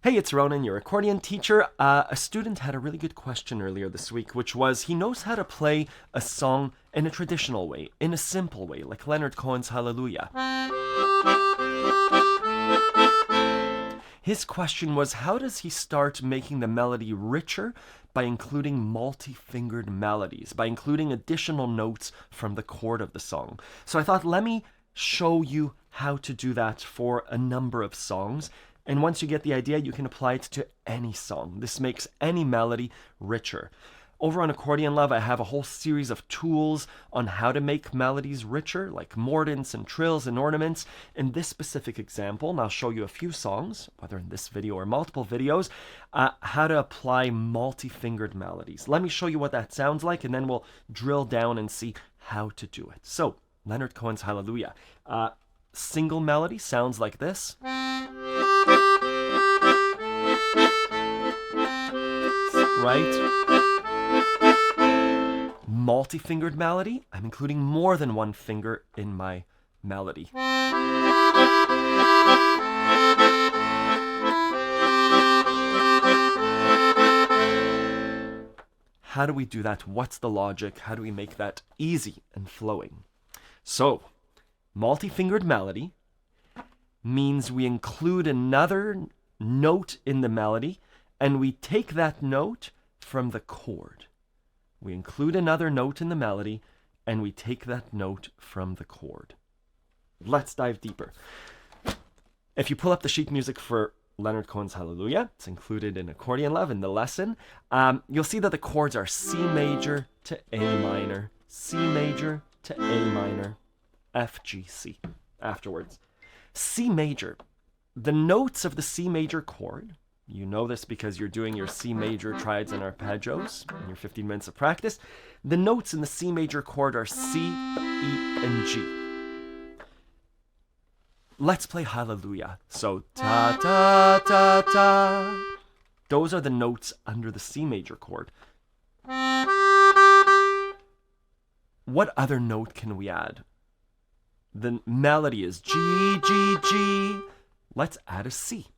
Hey, it's Ronan, your accordion teacher. A student had a really good question earlier this week, which was he knows how to play a song in a traditional way, in a simple way, like Leonard Cohen's Hallelujah. His question was, how does he start making the melody richer by including multi-fingered melodies, by including additional notes from the chord of the song? So I thought, let me show you how to do that for a number of songs. And once you get the idea, you can apply it to any song. This makes any melody richer. Over on Accordion Love, I have a whole series of tools on how to make melodies richer, like mordents and trills and ornaments. In this specific example, and I'll show you a few songs, whether in this video or multiple videos, how to apply multi-fingered melodies. Let me show you what that sounds like, and then we'll drill down and see how to do it. So, Leonard Cohen's Hallelujah. Single melody sounds like this. Right? Multi-fingered melody, I'm including more than one finger in my melody. How do we do that? What's the logic? How do we make that easy and flowing? So, multi-fingered melody means we include another note in the melody and we take that note from the chord. We include another note in the melody and we take that note from the chord. Let's dive deeper. If you pull up the sheet music for Leonard Cohen's Hallelujah, it's included in Accordion Love in the lesson, you'll see that the chords are C major to A minor, C major to A minor, F, G, C afterwards. C major, the notes of the C major chord, you know this because you're doing your C major triads and arpeggios in your 15 minutes of practice. The notes in the C major chord are C, E, and G. Let's play Hallelujah. So, ta, ta, ta, ta. Those are the notes under the C major chord. What other note can we add? The melody is G, G, G. Let's add a C.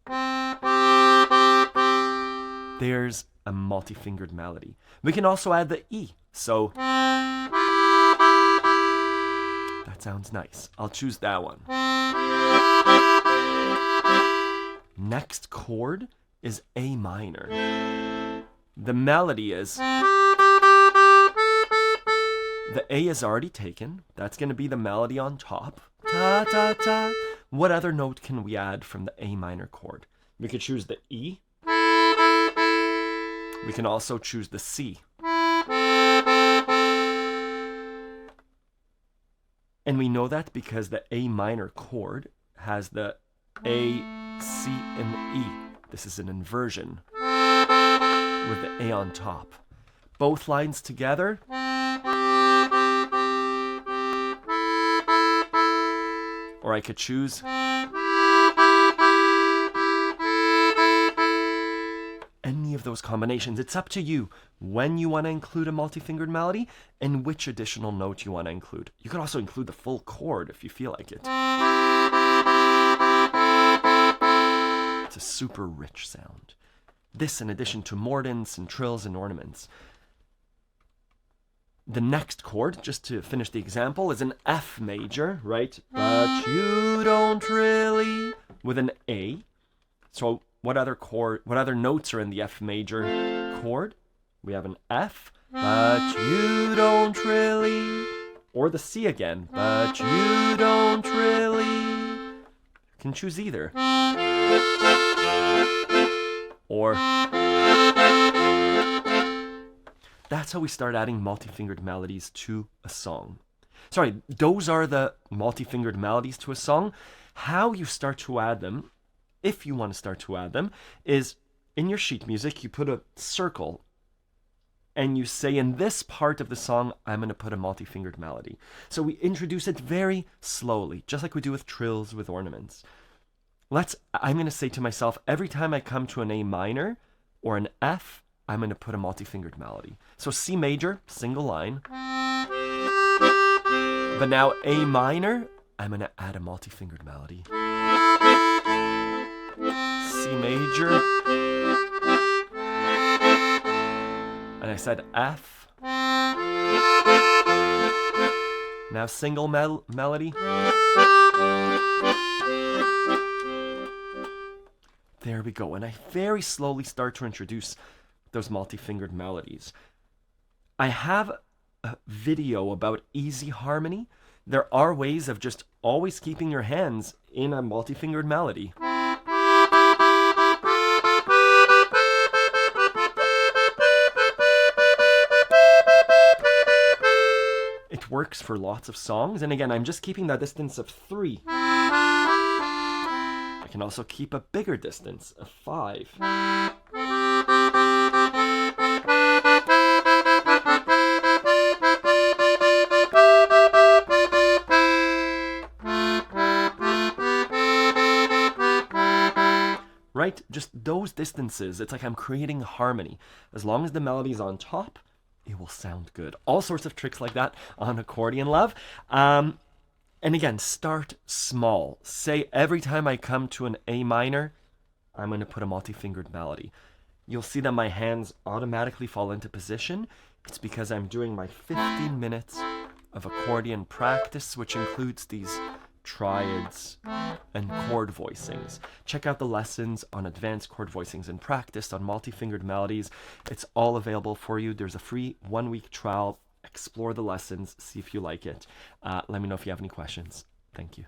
There's a multi-fingered melody. We can also add the E. So, that sounds nice. I'll choose that one. Next chord is A minor. The melody is... The A is already taken. That's going to be the melody on top. Ta, ta, ta. What other note can we add from the A minor chord? We could choose the E. We can also choose the C. And we know that because the A minor chord has the A, C, and E. This is an inversion with the A on top. Both lines together. Or I could choose any of those combinations. It's up to you when you want to include a multi-fingered melody and which additional note you want to include. You could also include the full chord if you feel like it. It's a super rich sound. This in addition to mordents and trills and ornaments. The next chord, just to finish the example, is an F major, right? But you don't really, with an A. So what other notes are in the F major chord? We have an F, but you don't really, or the C again, but you don't really. You can choose either. Or that's how we start adding multi-fingered melodies to a song. Sorry, those are the multi-fingered melodies to a song. How you start to add them, if you want to start to add them, is in your sheet music, you put a circle and you say, in this part of the song, I'm going to put a multi-fingered melody. So we introduce it very slowly, just like we do with trills, with ornaments. I'm going to say to myself, every time I come to an A minor or an F, I'm going to put a multi-fingered melody. So C major, single line. But now A minor, I'm going to add a multi-fingered melody. C major. And I said F. Now single melody. There we go. And I very slowly start to introduce those multi-fingered melodies. I have a video about easy harmony. There are ways of just always keeping your hands in a multi-fingered melody. It works for lots of songs. And again, I'm just keeping that distance of 3. I can also keep a bigger distance of 5. Right? Just those distances. It's like I'm creating harmony. As long as the melody's on top, it will sound good. All sorts of tricks like that on Accordion Love. And again, start small. Say every time I come to an A minor, I'm going to put a multi-fingered melody. You'll see that my hands automatically fall into position. It's because I'm doing my 15 minutes of accordion practice, which includes these triads and chord voicings. Check out the lessons on advanced chord voicings and practice on multi-fingered melodies. It's all available for you. There's a free 1-week trial. Explore the lessons, see if you like it. Let me know if you have any questions. Thank you.